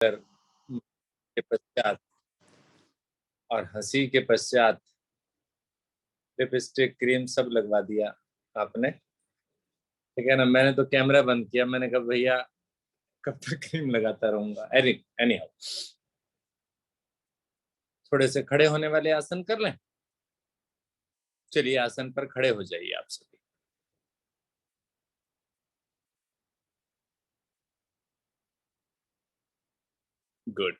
के पश्चात और हंसी के पश्चात लिपस्टिक क्रीम सब लगवा दिया आपने, ठीक है ना। मैंने तो कैमरा बंद किया, मैंने कहा भैया कब तक क्रीम लगाता रहूंगा। एनी हाउ, थोड़े से खड़े होने वाले आसन कर लें। चलिए आसन पर खड़े हो जाइए आप सभी। गुड।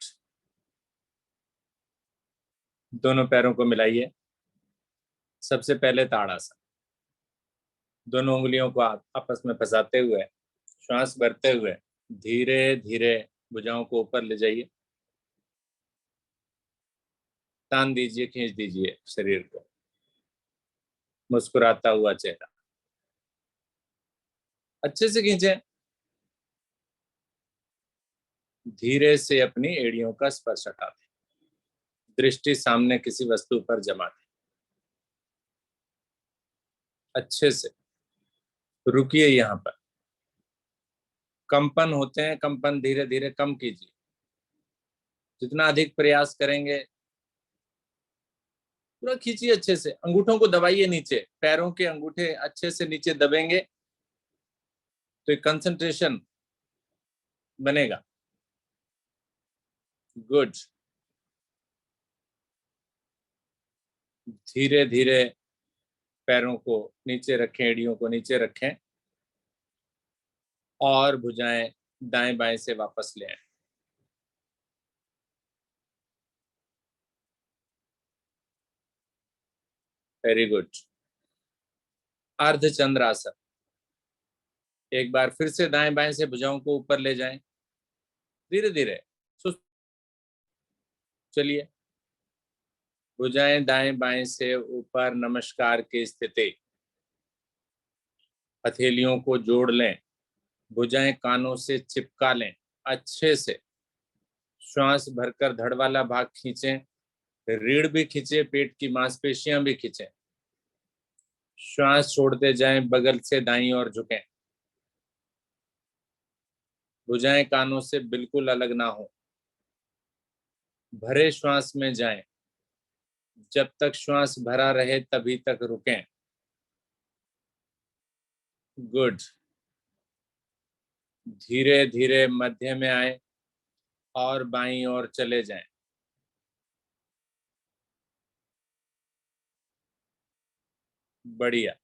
दोनों पैरों को मिलाइए। सबसे पहले ताड़ासन, दोनों उंगलियों को आपस में फंसाते हुए श्वास भरते हुए धीरे धीरे भुजाओं को ऊपर ले जाइए। तान दीजिए, खींच दीजिए शरीर को। मुस्कुराता हुआ चेहरा, अच्छे से खींचे। धीरे से अपनी एड़ियों का स्पर्श हटा दें। दृष्टि सामने किसी वस्तु पर जमा दें। अच्छे से रुकिए। यहाँ पर कंपन होते हैं, कंपन धीरे धीरे कम कीजिए। जितना अधिक प्रयास करेंगे, पूरा खींचिए अच्छे से। अंगूठों को दबाइए नीचे, पैरों के अंगूठे अच्छे से नीचे दबेंगे तो एक कंसंट्रेशन बनेगा। गुड। धीरे धीरे पैरों को नीचे रखें, एड़ियों को नीचे रखें और भुजाएं दाएं बाएं से वापस ले आए। Very good. अर्धचंद्रासन, एक बार फिर से दाएं बाएं से भुजाओं को ऊपर ले जाएं धीरे धीरे। चलिए, भुजाएं दाएं बाएं से ऊपर, नमस्कार की स्थिति। हथेलियों को जोड़ लें, भुजाएं कानों से चिपका लें अच्छे से। श्वास भरकर धड़ वाला भाग खींचें, रीढ़ भी खींचे, पेट की मांसपेशियां भी खींचें। श्वास छोड़ते जाएं, बगल से दाईं ओर झुकें। भुजाएं कानों से बिल्कुल अलग ना हो। भरे श्वास में जाएं। जब तक श्वास भरा रहे तभी तक रुकें। गुड। धीरे धीरे मध्य में आए और बाईं ओर चले जाएं। बढ़िया।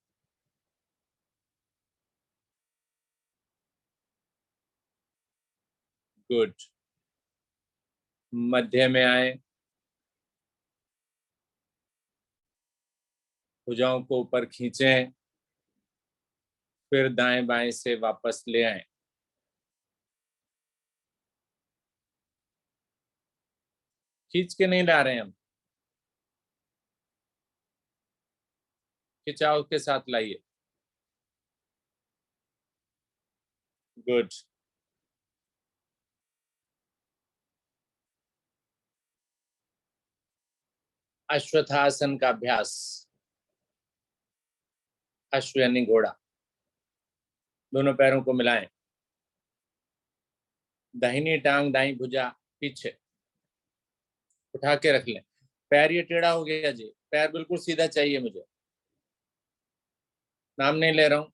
गुड। मध्य में आए, भुजाओं को ऊपर खींचें, फिर दाएं बाएं से वापस ले आए। खींच के नहीं ला रहे हैं हम, खिंचाव के साथ लाइए। गुड। अश्वत्थासन का अभ्यास। अश्व यानी घोड़ा। दोनों पैरों को मिलाएं। दाहिनी टांग दाहिनी भुजा पीछे उठा के रख लें। पैर ये टेढ़ा हो गया जी, पैर बिल्कुल सीधा चाहिए मुझे। नाम नहीं ले रहा हूं।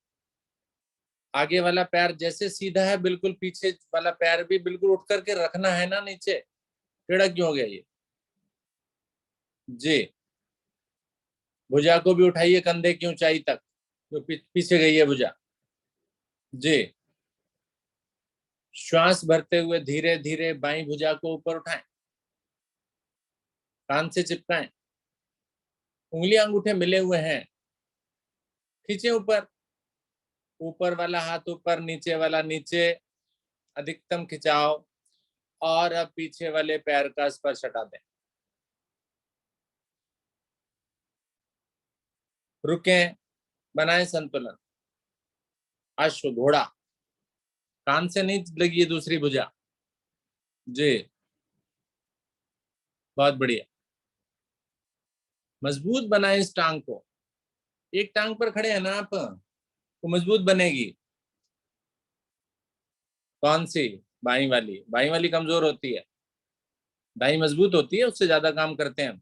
आगे वाला पैर जैसे सीधा है, बिल्कुल पीछे वाला पैर भी बिल्कुल उठ करके रखना है ना नीचे। टेढ़ा क्यों हो गया ये जी। भुजा को भी उठाइए कंधे की ऊंचाई तक, जो पीछे गई है भुजा जी। श्वास भरते हुए धीरे धीरे बाईं भुजा को ऊपर उठाएं, कान से चिपकाएं। उंगलियां अंगूठे मिले हुए हैं, खींचे ऊपर। ऊपर वाला हाथ ऊपर, नीचे वाला नीचे, अधिकतम खिंचाव। और अब पीछे वाले पैर का स्पर्श हटा दें। रुकें, बनाएं संतुलन। अश्व घोड़ा, कान से नहीं लगी दूसरी भुजा जी। बहुत बढ़िया। मजबूत बनाएं इस टांग को। एक टांग पर खड़े हैं ना आप, तो मजबूत बनेगी। कौन सी? बाई वाली कमजोर होती है, दाई मजबूत होती है, उससे ज्यादा काम करते हैं हम।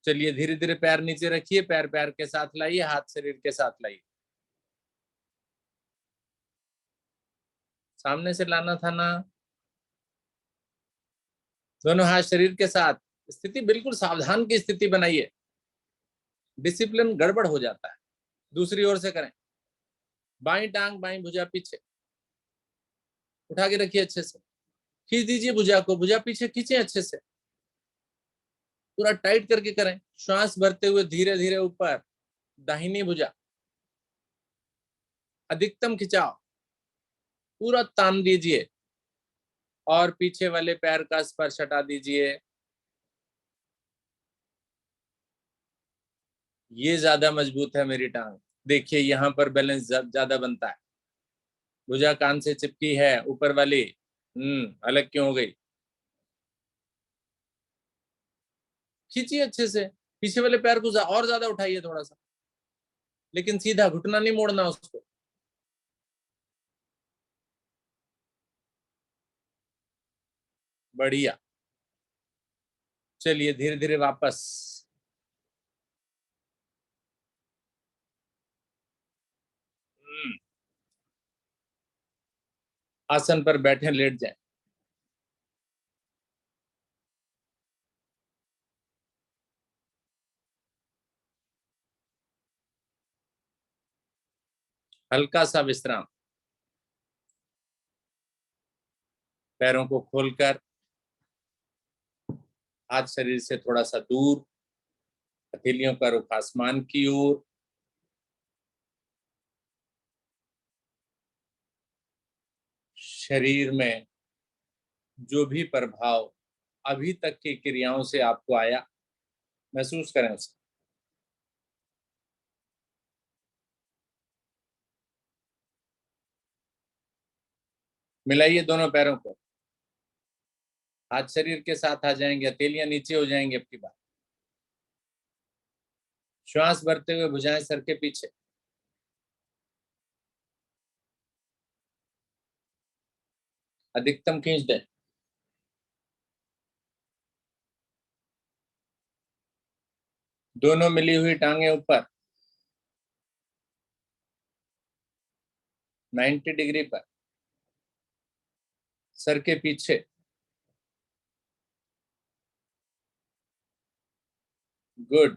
चलिए धीरे धीरे पैर नीचे रखिए, पैर पैर के साथ लाइए, हाथ शरीर के साथ लाइए, सामने से लाना था ना। दोनों हाथ शरीर के साथ, स्थिति बिल्कुल सावधान की स्थिति बनाइए, डिसिप्लिन गड़बड़ हो जाता है। दूसरी ओर से करें, बाई टांग बाई भुजा पीछे, उठा के रखिए अच्छे से, खींच दीजिए भुजा को, भुजा पीछे खींचे अच्छे से, पूरा टाइट करके करें। श्वास भरते हुए धीरे धीरे ऊपर, दाहिनी भुजा, अधिकतम खिंचाव, पूरा तान दीजिए और पीछे वाले पैर का स्पर्श हटा दीजिए। ये ज्यादा मजबूत है मेरी टांग, देखिए यहां पर बैलेंस ज्यादा बनता है। भुजा कान से चिपकी है ऊपर वाली, अलग क्यों हो गई? खींचिए अच्छे से, पीछे वाले पैर को और ज्यादा उठाइए थोड़ा सा, लेकिन सीधा, घुटना नहीं मोड़ना उसको। बढ़िया। चलिए धीरे धीरे वापस। आसन पर बैठे, लेट जाए। हल्का सा विश्राम, पैरों को खोलकर, हाथ शरीर से थोड़ा सा दूर, हथेलियों का रुख आसमान की ओर। शरीर में जो भी प्रभाव अभी तक की क्रियाओं से आपको आया, महसूस करें उसे। मिलाइए दोनों पैरों को, हाथ शरीर के साथ आ जाएंगे, हथेलियां नीचे हो जाएंगी। अब की बात, श्वास भरते हुए भुजाएं सर के पीछे, अधिकतम खींच दें। दोनों मिली हुई टांगे ऊपर, 90 डिग्री पर, सर के पीछे। गुड।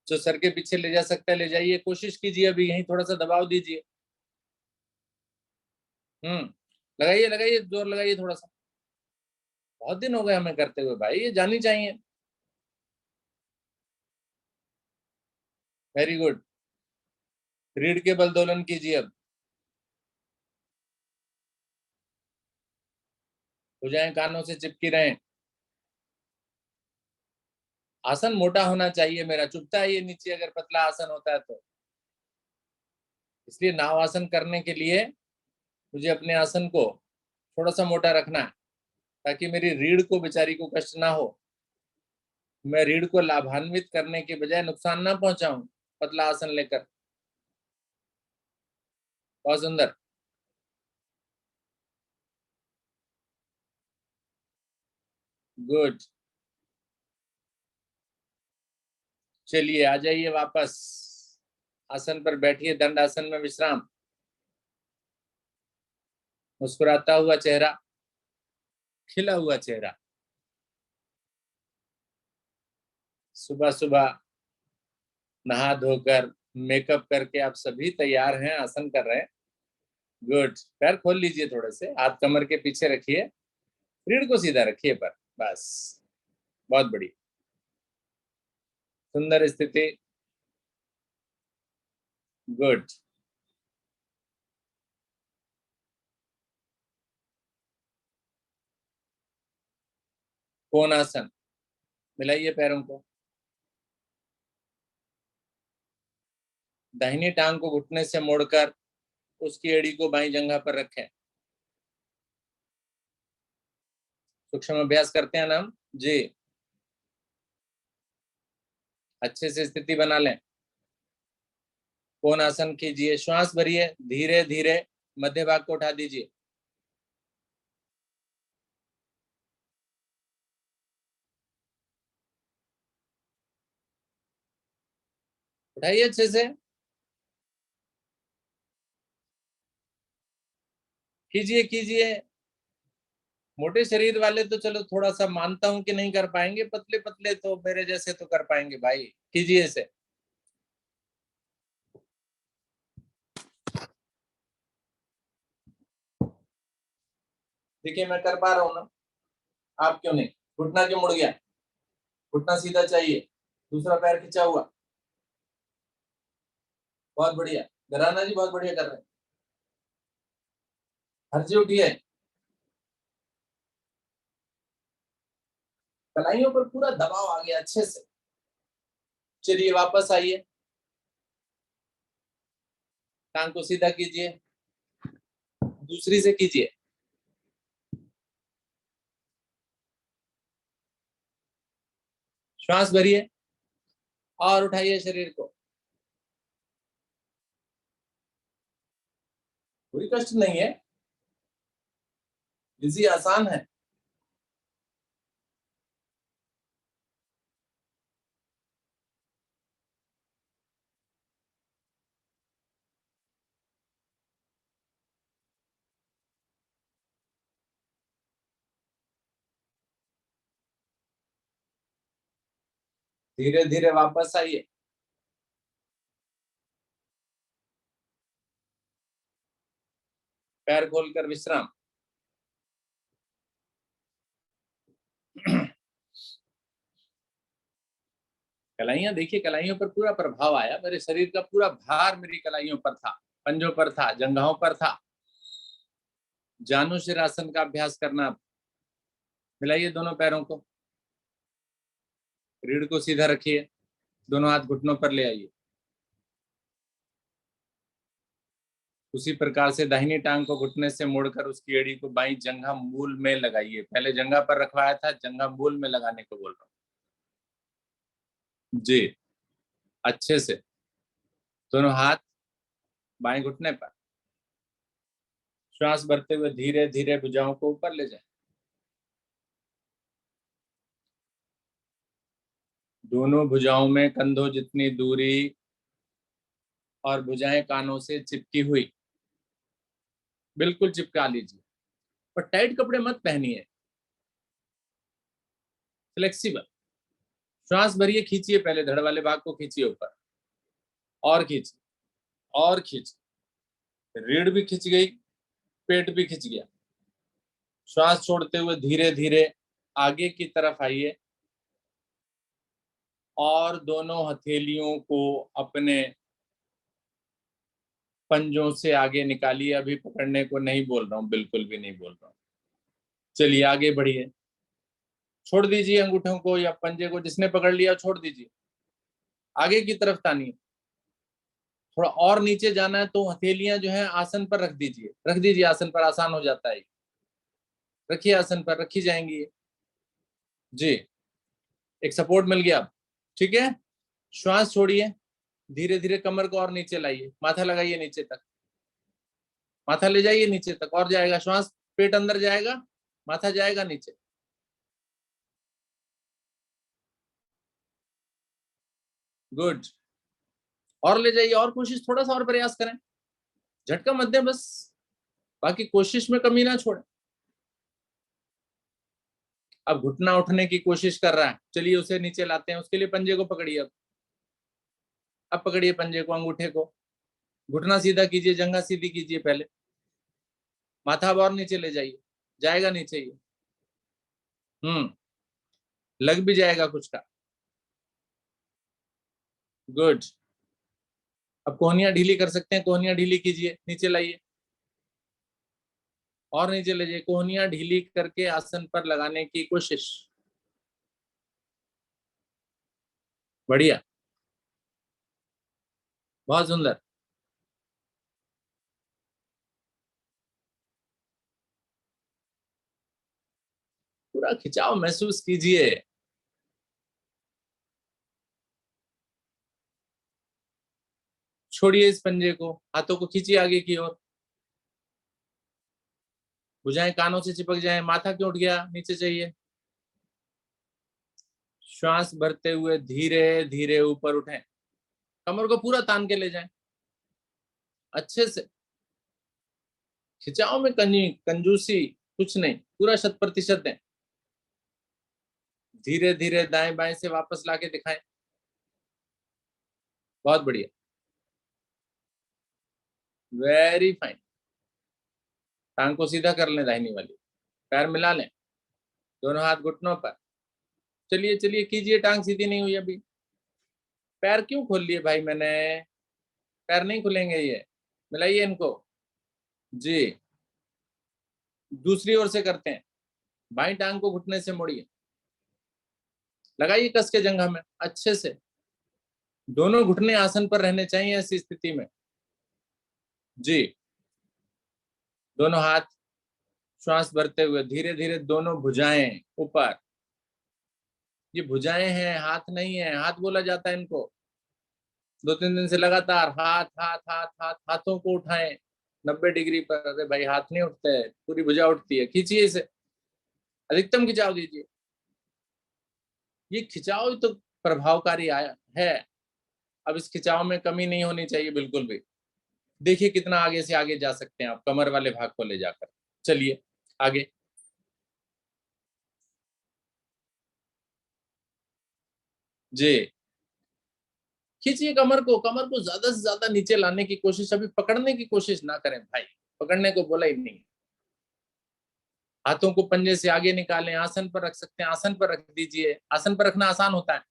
जो सर के पीछे ले जा सकता है ले जाइए, कोशिश कीजिए, अभी यहीं थोड़ा सा दबाव दीजिए। लगाइए लगाइए, जोर लगाइए थोड़ा सा। बहुत दिन हो गए हमें करते हुए भाई, ये जानी चाहिए। Very good. रीढ़ के बल दोलन कीजिए अब, भुजाएं कानों से चिपकी रहें। आसन मोटा होना चाहिए मेरा, चुभता है ये नीचे अगर पतला आसन होता है तो। इसलिए नाव आसन करने के लिए मुझे अपने आसन को थोड़ा सा मोटा रखना है, ताकि मेरी रीढ़ को बेचारी को कष्ट ना हो, मैं रीढ़ को लाभान्वित करने के बजाय नुकसान ना पहुंचाऊं पतला आसन लेकर। बहुत सुंदर। गुड। चलिए आ जाइए वापस, आसन पर बैठिए, दंड आसन में विश्राम। मुस्कुराता हुआ चेहरा, खिला हुआ चेहरा। सुबह सुबह नहा धोकर, मेकअप करके आप सभी तैयार हैं, आसन कर रहे हैं। गुड। पैर खोल लीजिए थोड़े से, हाथ कमर के पीछे रखिए, रीढ़ को सीधा रखिए पर, बस। बहुत बड़ी, सुंदर स्थिति। गुड। कोणासन, मिलाइए पैरों को, दाहिनी टांग को घुटने से मोड़कर उसकी एड़ी को बाईं जंघा पर रखें। सूक्ष्म अभ्यास करते हैं ना हम जी। अच्छे से स्थिति बना लें। कोणासन कीजिए, श्वास भरिए धीरे धीरे, मध्य भाग को उठा दीजिए। उठाइए अच्छे से, कीजिए कीजिए। मोटे शरीर वाले तो चलो थोड़ा सा मानता हूं कि नहीं कर पाएंगे, पतले पतले तो मेरे जैसे तो कर पाएंगे भाई, कीजिए इसे। देखिए मैं कर पा रहा हूं ना, आप क्यों नहीं? घुटना क्यों मुड़ गया? घुटना सीधा चाहिए, दूसरा पैर खिंचा हुआ। बहुत बढ़िया घराना जी, बहुत बढ़िया कर रहे हैं। हर्जी उठिए, कलाइयों पर पूरा दबाव आ गया अच्छे से। चलिए वापस आइए, टांग को सीधा कीजिए, दूसरी से कीजिए। श्वास भरिए और उठाइए शरीर को। कोई कष्ट नहीं है, इजी आसान है। धीरे धीरे वापस आइए, पैर खोलकर विश्राम। कलाइयां देखिए, कलाइयों पर पूरा प्रभाव आया, मेरे शरीर का पूरा भार मेरी कलाइयों पर था, पंजों पर था, जंघाओं पर था। जानु शिरासन का अभ्यास करना। मिलाइए दोनों पैरों को, रीढ़ को सीधा रखिए, दोनों हाथ घुटनों पर ले आइए। उसी प्रकार से दाहिनी टांग को घुटने से मोड़कर उसकी एड़ी को बाईं जंघा मूल में लगाइए। पहले जंघा पर रखवाया था, जंघा मूल में लगाने को बोल रहा हूँ जी। अच्छे से दोनों हाथ बाएं घुटने पर। श्वास भरते हुए धीरे धीरे भुजाओं को ऊपर ले जाए। दोनों भुजाओं में कंधों जितनी दूरी और भुजाएं कानों से चिपकी हुई, बिल्कुल चिपका लीजिए। पर टाइट कपड़े मत पहनिए, फ्लेक्सिबल। श्वास भरिए, खींचिए, पहले धड़ वाले भाग को खींचिए ऊपर, और खींचिए और खींचिए। रीढ़ भी खिंच गई, पेट भी खिंच गया। श्वास छोड़ते हुए धीरे धीरे आगे की तरफ आइए और दोनों हथेलियों को अपने पंजों से आगे निकालिए। अभी पकड़ने को नहीं बोल रहा हूँ, बिल्कुल भी नहीं बोल रहा हूँ। चलिए आगे बढ़िए, छोड़ दीजिए अंगूठों को या पंजे को, जिसने पकड़ लिया छोड़ दीजिए, आगे की तरफ तानिए। थोड़ा और नीचे जाना है तो हथेलियां जो है आसन पर रख दीजिए, रख दीजिए आसन पर, आसान हो जाता है। रखिए आसन पर, रखी जाएंगी जी, एक सपोर्ट मिल गया अब। ठीक है, श्वास छोड़िए, धीरे धीरे कमर को और नीचे लाइए, माथा लगाइए नीचे तक, माथा ले जाइए नीचे तक, और जाएगा श्वास, पेट अंदर जाएगा, माथा जाएगा नीचे। गुड, और ले जाइए, और कोशिश, थोड़ा सा और प्रयास करें, झटका मत दें बस, बाकी कोशिश में कमी ना छोड़े। अब घुटना उठने की कोशिश कर रहा है, चलिए उसे नीचे लाते हैं, उसके लिए पंजे को पकड़िए। अब पकड़िए पंजे को, अंगूठे को, घुटना सीधा कीजिए, जंघा सीधी कीजिए पहले, माथा अब और नीचे ले जाइए, जाएगा नीचे ये, लग भी जाएगा कुछ का। गुड, अब कोहनियां ढीली कर सकते हैं, कोहनियां ढीली कीजिए, नीचे लाइए और नीचे ले जाइए, कोहनियां ढीली करके आसन पर लगाने की कोशिश। बढ़िया, बहुत सुंदर। पूरा खिंचाव महसूस कीजिए। छोड़िए इस पंजे को, हाथों को खींचिए आगे की ओर, भुजाएं कानों से चिपक जाए। माथा क्यों उठ गया, नीचे चाहिए। श्वास भरते हुए धीरे धीरे ऊपर उठें, कमर को पूरा तान के ले जाएं अच्छे से। खिंचाव में कंजूसी कुछ नहीं, पूरा 100% दें। धीरे धीरे दाएं बाएं से वापस लाके दिखाएं। बहुत बढ़िया, वेरी फाइन। टांग को सीधा कर लें दाहिनी वाली, पैर मिला लें, दोनों हाथ घुटनों पर। चलिए चलिए कीजिए, टांग सीधी नहीं हुई अभी। पैर क्यों खोल लिए भाई मैंने, पैर नहीं खुलेंगे ये, मिलाइए इनको जी। दूसरी ओर से करते हैं, बाई टांग को घुटने से मोड़िए, लगाइए कस के जंघा में अच्छे से। दोनों घुटने आसन पर रहने चाहिए ऐसी स्थिति में जी। दोनों हाथ श्वास भरते हुए धीरे धीरे दोनों भुजाएं ऊपर। ये भुजाएं हैं, हाथ नहीं है। हाथ बोला जाता है इनको। 2-3 दिन से लगातार हाथ हाथ हाथ हाथ, हाथों को उठाएं 90 डिग्री पर। अरे भाई हाथ नहीं उठते, पूरी भुजा उठती है। खींचिए इसे, अधिकतम खिंचाव दीजिए। ये खिंचाव तो प्रभावकारी आया है। अब इस खिंचाव में कमी नहीं होनी चाहिए बिल्कुल भी। देखिए कितना आगे से आगे जा सकते हैं आप कमर वाले भाग को ले जाकर। चलिए आगे जी। खींचिए कमर को, कमर को ज्यादा से ज्यादा नीचे लाने की कोशिश, अभी पकड़ने की कोशिश ना करें भाई, पकड़ने को बोला ही नहीं। हाथों को पंजे से आगे निकालें, आसन पर रख सकते हैं आसन पर रख दीजिए। आसन पर रखना आसान होता है।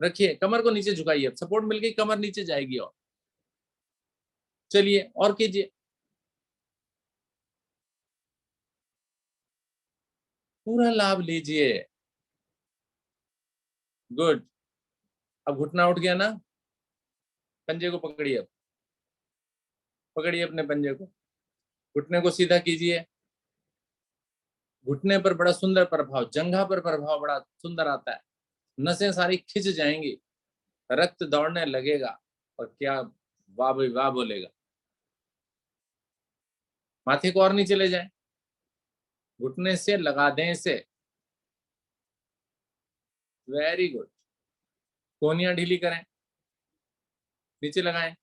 रखिए, कमर को नीचे झुकाइए, सपोर्ट मिल गई, कमर नीचे जाएगी। और चलिए और कीजिए, पूरा लाभ लीजिए। गुड। अब घुटना उठ गया ना, पंजे को पकड़िए। अब पकड़िए अपने पंजे को, घुटने को सीधा कीजिए। घुटने पर बड़ा सुंदर प्रभाव, जंघा पर प्रभाव बड़ा सुंदर आता है। नसें सारी खिंच जाएंगी, रक्त दौड़ने लगेगा और क्या वाह भाई वाह बोलेगा। माथे को और नीचे ले जाएं, घुटने से लगा दें इसे। Very good. कोहनियां ढीली करें, नीचे लगाएं,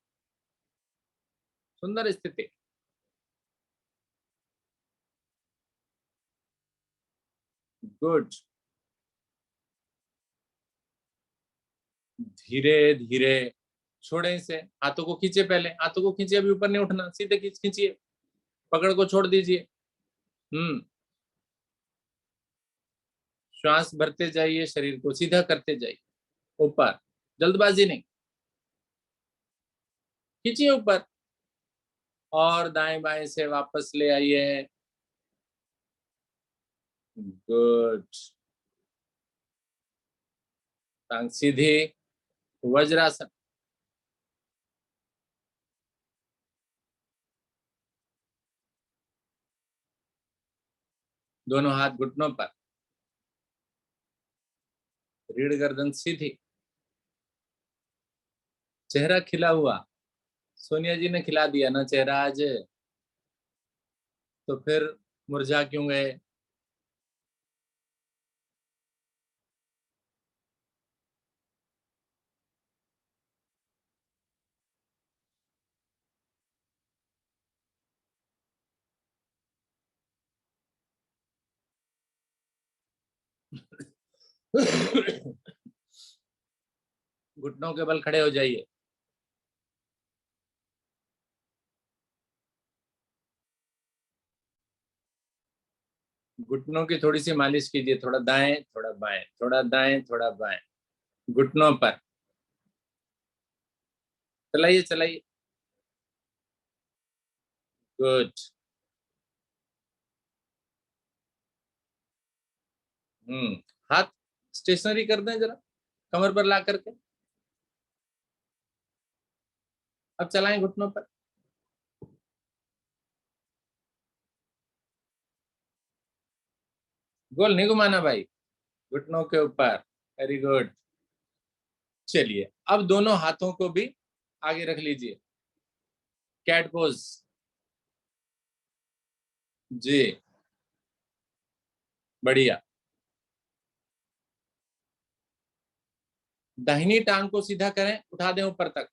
सुंदर स्थिति। गुड। धीरे धीरे छोड़ें इसे, हाथों को खींचे, पहले हाथों को खींचे, अभी ऊपर नहीं उठना, सीधे खींचिए, पकड़ को छोड़ दीजिए। श्वास भरते जाइए, शरीर को सीधा करते जाइए ऊपर, जल्दबाजी नहीं। खींचिए ऊपर और दाएं बाएं से वापस ले आइए। गुड। टांग सीधी, वज्रासन। दोनों हाथ घुटनों पर, रीढ़ गर्दन सीधी, चेहरा खिला हुआ। सोनिया जी ने खिला दिया ना चेहरा आज, तो फिर मुरझा क्यों गए। घुटनों के बल खड़े हो जाइए। घुटनों की थोड़ी सी मालिश कीजिए, थोड़ा दाएं थोड़ा बाएं, थोड़ा दाएं थोड़ा बाएं, घुटनों पर। चलाइए चलाइए। गुड। हाथ स्टेशनरी कर दें जरा, कमर पर ला करके। अब चलाएं घुटनों पर। गोल नहीं घुमाना भाई, घुटनों के ऊपर। Very good. चलिए अब दोनों हाथों को भी आगे रख लीजिए, कैट पोज। जी, बढ़िया। दाहिनी टांग को सीधा करें, उठा दें ऊपर तक।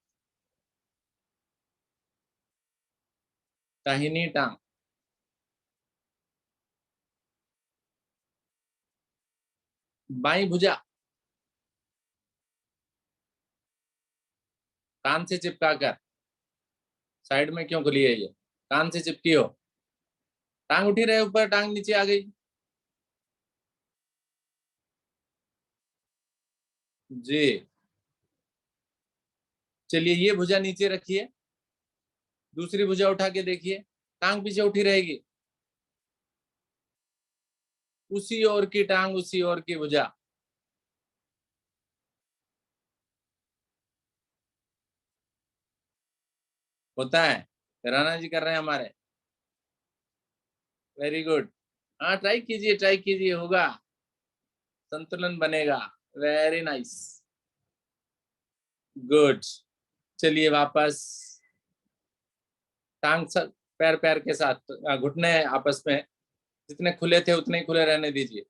दाहिनी टांग, बाई भुजा कान से चिपका कर, साइड में क्यों खुली है ये, कान से चिपकी हो। टांग उठी रहे ऊपर, टांग नीचे आ गई। जी, चलिए ये भुजा नीचे रखिए, दूसरी भुजा उठा के देखिए, टांग पीछे उठी रहेगी। उसी ओर की टांग, उसी ओर की भुजा। होता है, राणा जी कर रहे हैं हमारे। Very good. हाँ, ट्राई कीजिए, ट्राई कीजिए, होगा, संतुलन बनेगा। Very nice, good. चलिए वापस, टांग सब, पैर पैर के साथ, घुटने आपस में जितने खुले थे उतने ही खुले रहने दीजिए।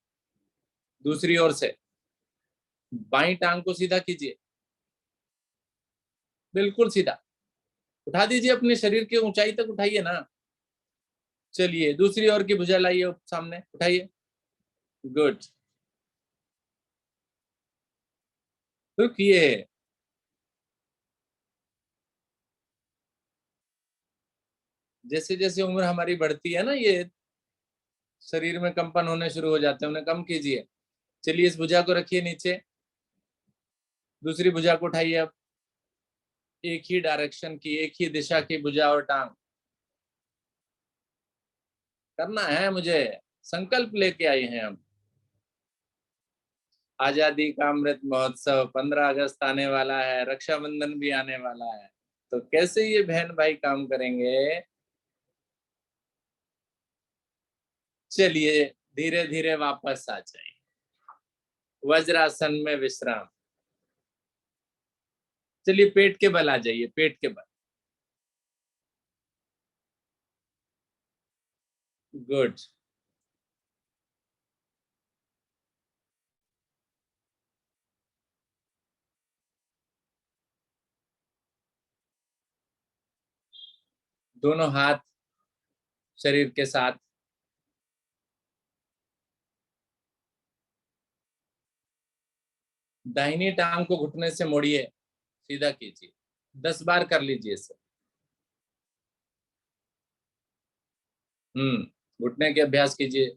दूसरी ओर से बाई टांग को सीधा कीजिए, बिल्कुल सीधा। उठा दीजिए, अपने शरीर की ऊंचाई तक उठाइए ना। चलिए दूसरी ओर की भुजा लाइए सामने, उठाइए। गुड, रुकिए। जैसे जैसे उम्र हमारी बढ़ती है ना, ये शरीर में कंपन होने शुरू हो जाते हैं, उन्हें कम कीजिए। चलिए इस भुजा को रखिए नीचे, दूसरी भुजा को उठाइए अब। एक ही डायरेक्शन की, एक ही दिशा की भुजा और टांग करना है मुझे। संकल्प लेके आई हैं हम। आजादी का अमृत महोत्सव, 15 अगस्त आने वाला है, रक्षाबंधन भी आने वाला है, तो कैसे ये बहन भाई काम करेंगे। चलिए धीरे धीरे वापस आ जाइए, वज्रासन में विश्राम। चलिए पेट के बल आ जाइए, पेट के बल। गुड, दोनों हाथ शरीर के साथ, दाहिनी टांग को घुटने से मोड़िए, सीधा कीजिए, 10 बार कर लीजिए इसे। घुटने के अभ्यास कीजिए।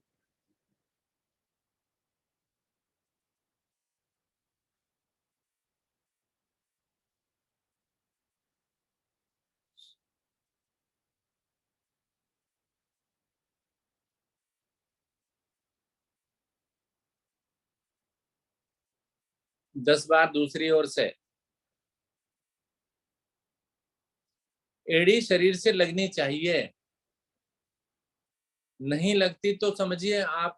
दस बार दूसरी ओर से। एड़ी शरीर से लगनी चाहिए, नहीं लगती तो समझिए आप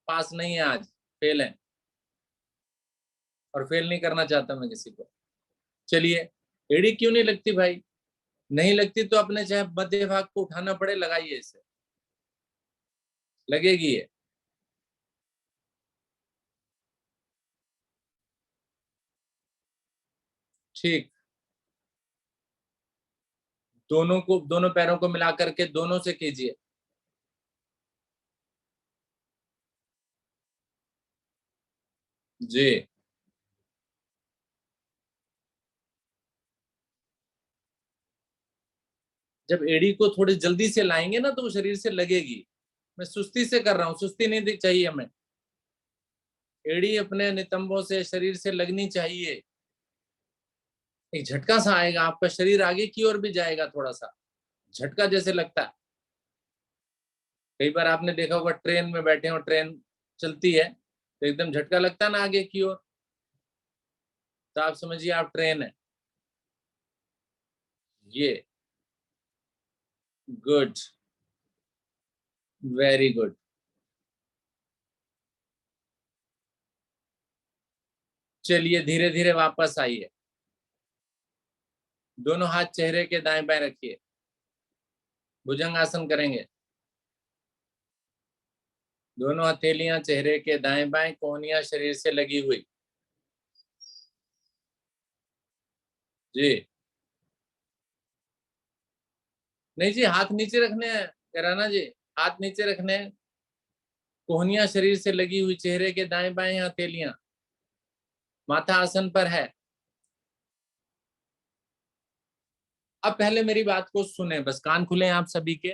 पास नहीं है, आज फेल है। और फेल नहीं करना चाहता मैं किसी को। चलिए, एड़ी क्यों नहीं लगती भाई, नहीं लगती तो अपने चाहे मध्य भाग को उठाना पड़े, लगाइए इसे, लगेगी ये। ठीक, दोनों को, दोनों पैरों को मिला करके दोनों से कीजिए। जी, जब एड़ी को थोड़ी जल्दी से लाएंगे ना तो वो शरीर से लगेगी। मैं सुस्ती से कर रहा हूँ, सुस्ती नहीं चाहिए हमें। एड़ी अपने नितंबों से, शरीर से लगनी चाहिए। एक झटका सा आएगा, आपका शरीर आगे की ओर भी जाएगा, थोड़ा सा झटका जैसे लगता है। कई बार आपने देखा होगा, ट्रेन में बैठे हो, ट्रेन चलती है तो एकदम झटका लगता है ना आगे की ओर, तो आप समझिए आप ट्रेन है। ये, गुड, वेरी गुड। चलिए धीरे धीरे वापस आइए, दोनों हाथ चेहरे के दाएं बाएं रखिए, भुजंग आसन करेंगे। दोनों हथेलियां चेहरे के दाएं बाएं, कोहनियां शरीर से लगी हुई। जी नहीं जी, हाथ नीचे रखने हैं राना जी, हाथ नीचे रखने हैं। कोहनियां शरीर से लगी हुई, चेहरे के दाएं बाएं हथेलियां, माथा आसन पर है। अब पहले मेरी बात को सुने, बस कान खुले हैं आप सभी के।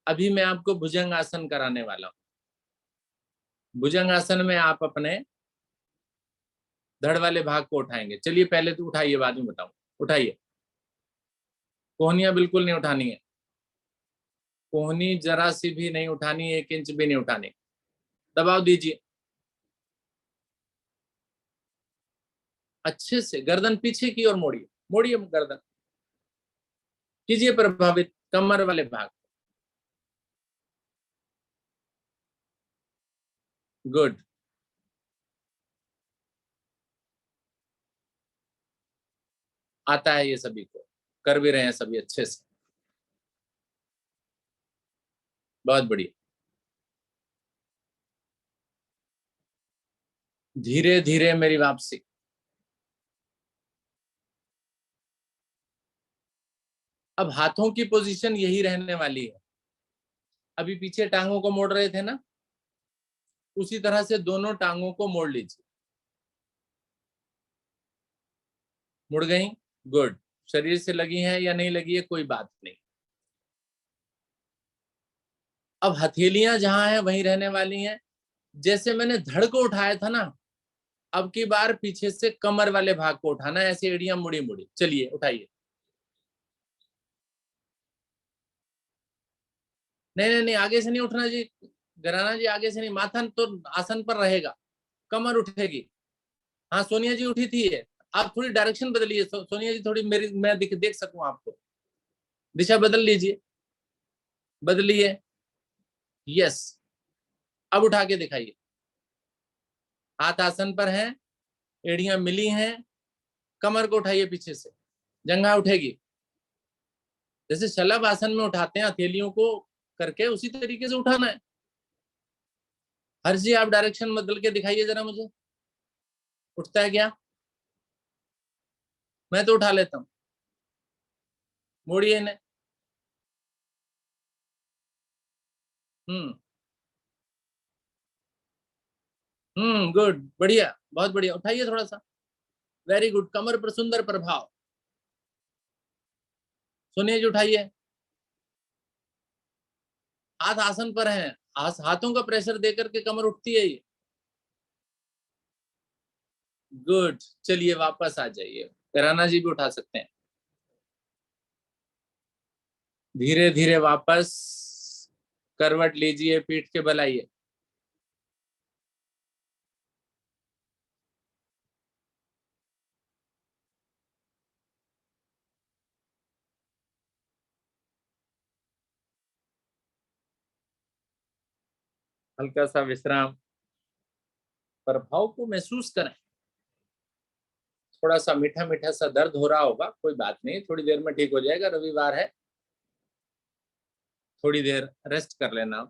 अभी मैं आपको भुजंग आसन कराने वाला हूं। भुजंग आसन में आप अपने धड़ वाले भाग को उठाएंगे। चलिए पहले तो उठाइए, बाद में बताऊं। उठाइए, कोहनियां बिल्कुल नहीं उठानी है। कोहनी जरा सी भी नहीं उठानी, 1 इंच भी नहीं उठानी। दबाव दीजिए अच्छे से। गर्दन पीछे की ओर मोड़िए, मोड़िए गर्दन। कीजिए प्रभावित कमर वाले भाग। गुड। आता है ये सभी को, कर भी रहे हैं सभी अच्छे से, बहुत बढ़िया। धीरे धीरे मेरी वापसी। अब हाथों की पोजीशन यही रहने वाली है। अभी पीछे टांगों को मोड़ रहे थे ना, उसी तरह से दोनों टांगों को मोड़ लीजिए। मुड़ गई, गुड। शरीर से लगी है या नहीं लगी है कोई बात नहीं। अब हथेलियां जहां है वहीं रहने वाली हैं। जैसे मैंने धड़ को उठाया था ना, अब की बार पीछे से कमर वाले भाग को उठाना है, ऐसे एड़ियां मुड़ी मुड़ी। चलिए उठाइए। नहीं नहीं नहीं, आगे से नहीं उठना जी, गराना जी आगे से नहीं, माथा तो आसन पर रहेगा, कमर उठेगी। हाँ सोनिया जी उठी थी ये। आप थोड़ी डायरेक्शन बदलिए सोनिया जी, थोड़ी मेरी, मैं देख सकूं आपको। दिशा बदल लीजिए, बदलिए। यस, अब उठा के दिखाइए। हाथ आसन पर है, एड़ियां मिली हैं, कमर को उठाइए पीछे से, जंघा उठेगी। जैसे शलभ आसन में उठाते हैं हथेलियों को करके, उसी तरीके से उठाना है। हर्ष जी आप डायरेक्शन बदल के दिखाइए जरा मुझे, उठता है क्या? मैं तो उठा लेता हूँ। मोड़िए इन्हें। हम्म गुड, बढ़िया, बहुत बढ़िया। उठाइए थोड़ा सा, वेरी गुड। कमर पर सुंदर प्रभाव। सोनिया जी उठाइए। हाथ आसन पर है, हाथों का प्रेशर देकर के कमर उठती है ये। गुड। चलिए वापस आ जाइए, राना जी भी उठा सकते हैं। धीरे धीरे वापस करवट लीजिए, पीठ के बल आइए। हल्का सा विश्राम, प्रभाव को महसूस करें। थोड़ा सा मीठा मीठा सा दर्द हो रहा होगा, कोई बात नहीं, थोड़ी देर में ठीक हो जाएगा, रविवार है, थोड़ी देर रेस्ट कर लेना।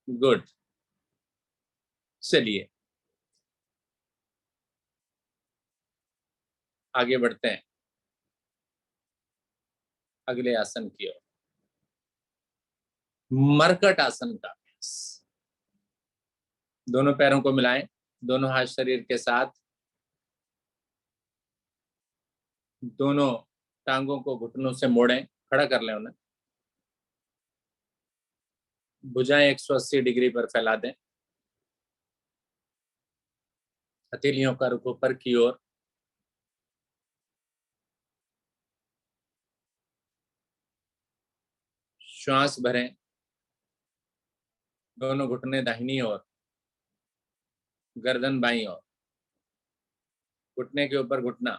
गुड। चलिए आगे बढ़ते हैं अगले आसन की ओर, मरकट आसन का अभ्यास। दोनों पैरों को मिलाएं, दोनों हाथ शरीर के साथ, दोनों टांगों को घुटनों से मोड़ें, खड़ा कर लें उन्हें। भुजाएं 180 डिग्री पर फैला दें, हथेलियों का रुख ऊपर की ओर। श्वास भरें, दोनों घुटने दाहिनी ओर, गर्दन बाईं ओर, घुटने के ऊपर घुटना।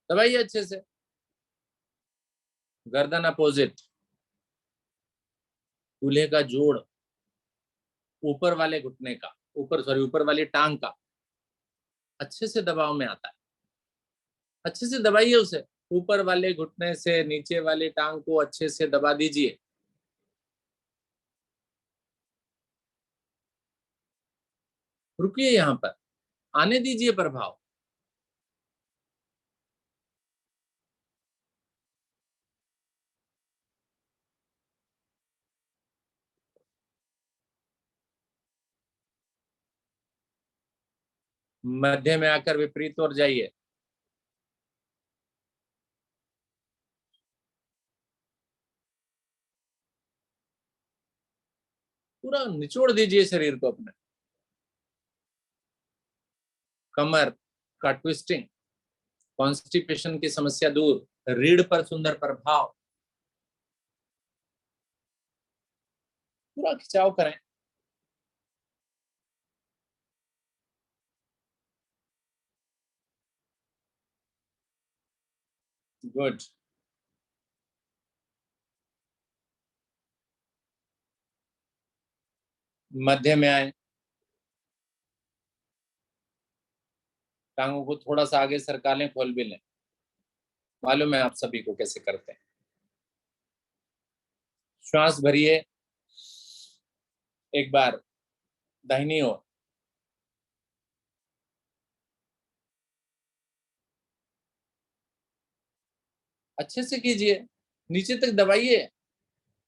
दबाइए अच्छे से, गर्दन अपोजिट, दूल्हे का जोड़ ऊपर वाले घुटने का, ऊपर सॉरी ऊपर वाली टांग का अच्छे से दबाव में आता है। अच्छे से दबाइए उसे, ऊपर वाले घुटने से नीचे वाली टांग को अच्छे से दबा दीजिए। रुकिए, यहाँ पर आने दीजिए प्रभाव। मध्य में आकर विपरीत ओर जाइए। पूरा निचोड़ दीजिए शरीर को अपने। कमर का ट्विस्टिंग, कॉन्स्टिपेशन की समस्या दूर, रीढ़ पर सुंदर प्रभाव। पूरा खिंचाव करें। गुड। मध्य में आए, टांगों को थोड़ा सा आगे सरका लें, खोल भी लें। मालूम है आप सभी को कैसे करते हैं। श्वास भरिए एक बार दाहिनी ओर, अच्छे से कीजिए, नीचे तक दबाइए,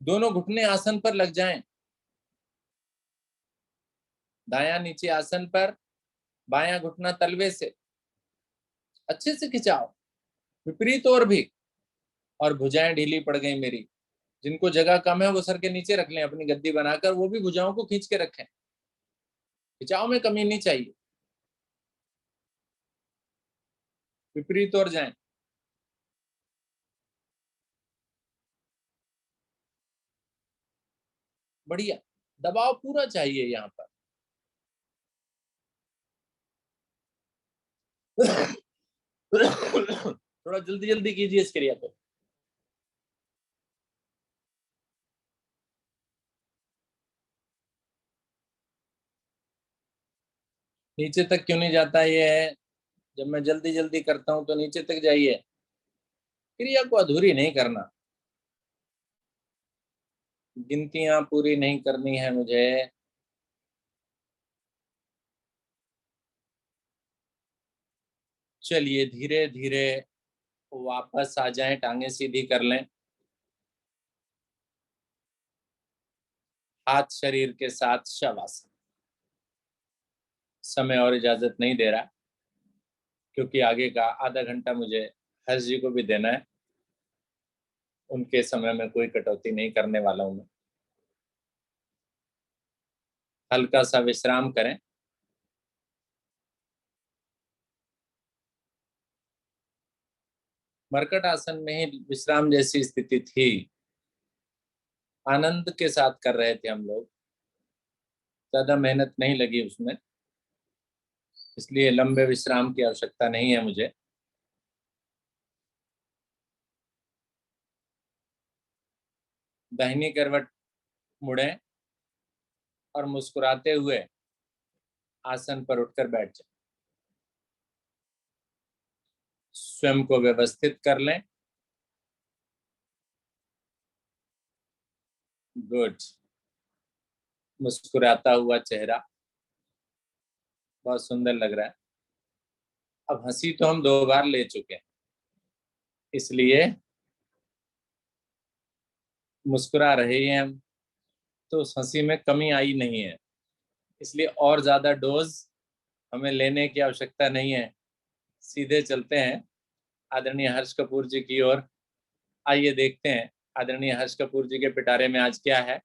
दोनों घुटने आसन पर लग जाएं। दायां नीचे आसन पर, बायां घुटना तलवे से, अच्छे से खिंचाओ, विपरीत ओर भी। और भुजाएं ढीली पड़ गई मेरी, जिनको जगह कम है वो सर के नीचे रख लें, अपनी गद्दी बनाकर, वो भी भुजाओं को खींच के रखें। खिंचाव में कमी नहीं चाहिए। विपरीत ओर जाएं। बढ़िया, दबाव पूरा चाहिए यहाँ पर। थोड़ा जल्दी जल्दी कीजिए इस क्रिया को। नीचे तक क्यों नहीं जाता ये है, जब मैं जल्दी जल्दी करता हूं तो नीचे तक जाइए। क्रिया को अधूरी नहीं करना, गिनतियां पूरी नहीं करनी है मुझे। चलिए धीरे धीरे वापस आ जाएं, टांगे सीधी कर लें, हाथ शरीर के साथ शवासन। समय और इजाजत नहीं दे रहा, क्योंकि आगे का आधा घंटा मुझे हर्ष जी को भी देना है। उनके समय में कोई कटौती नहीं करने वाला हूं मैं। हल्का सा विश्राम करें। मरकट आसन में ही विश्राम जैसी स्थिति थी, आनंद के साथ कर रहे थे हम लोग, ज्यादा मेहनत नहीं लगी उसमें, इसलिए लंबे विश्राम की आवश्यकता नहीं है मुझे। दाहिनी करवट मुड़ें और मुस्कुराते हुए आसन पर उठकर बैठ जाएं। स्वयं को व्यवस्थित कर लें। गुड। मुस्कुराता हुआ चेहरा बहुत सुंदर लग रहा है। अब हंसी तो हम 2 बार ले चुके हैं, इसलिए मुस्कुरा रहे हैं हम, तो उस हंसी में कमी आई नहीं है, इसलिए और ज्यादा डोज हमें लेने की आवश्यकता नहीं है। सीधे चलते हैं आदरणीय हर्ष कपूर जी की ओर। आइए देखते हैं आदरणीय हर्ष कपूर जी के पिटारे में आज क्या है।